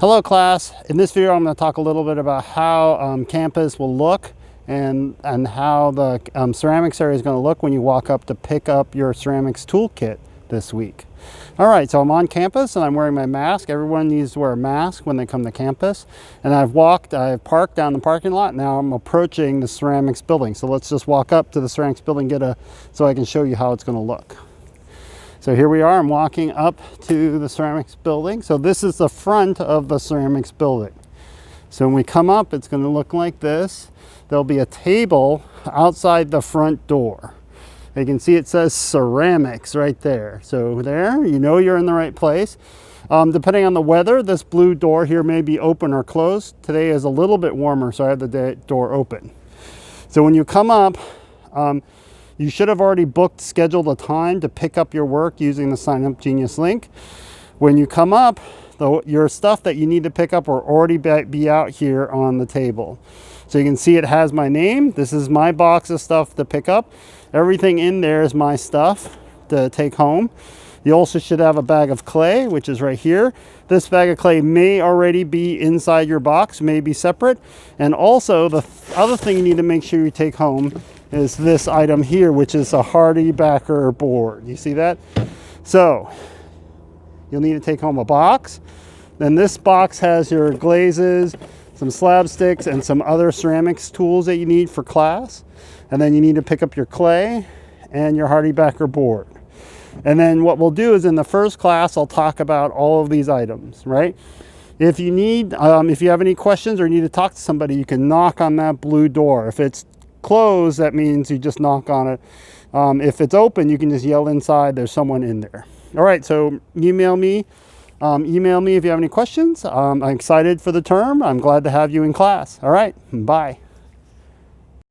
Hello class. In this video I'm going to talk a little bit about how campus will look and how the ceramics area is going to look when you walk up to pick up your ceramics toolkit this week. Alright, so I'm on campus and I'm wearing my mask. Everyone needs to wear a mask when they come to campus. And I've parked down the parking lot. Now I'm approaching the ceramics building. So let's just walk up to the ceramics building so I can show you how it's going to look. So here we are, I'm walking up to the ceramics building. So this is the front of the ceramics building. So when we come up, it's going to look like this. There'll be a table outside the front door. You can see it says ceramics right there. So there, you know you're in the right place. Depending on the weather, this blue door here may be open or closed. Today is a little bit warmer, so I have the door open. So when you come up, you should have already scheduled a time to pick up your work using the Sign Up Genius link. When you come up, your stuff that you need to pick up will already be out here on the table. So you can see it has my name. This is my box of stuff to pick up. Everything in there is my stuff to take home. You also should have a bag of clay, which is right here. This bag of clay may already be inside your box, may be separate. And also the other thing you need to make sure you take home is this item here, which is a HardieBacker board. You see that? So you'll need to take home a box. Then this box has your glazes, some slab sticks, and some other ceramics tools that you need for class. And then you need to pick up your clay and your HardieBacker board. And then what we'll do is in the first class, I'll talk about all of these items, right? If you have any questions or need to talk to somebody, you can knock on that blue door. If it's closed, that means you just knock on it. If it's open, you can just yell inside, there's someone in there. All right, so email me if you have any questions. I'm excited for the term. I'm glad to have you in class. All right, bye.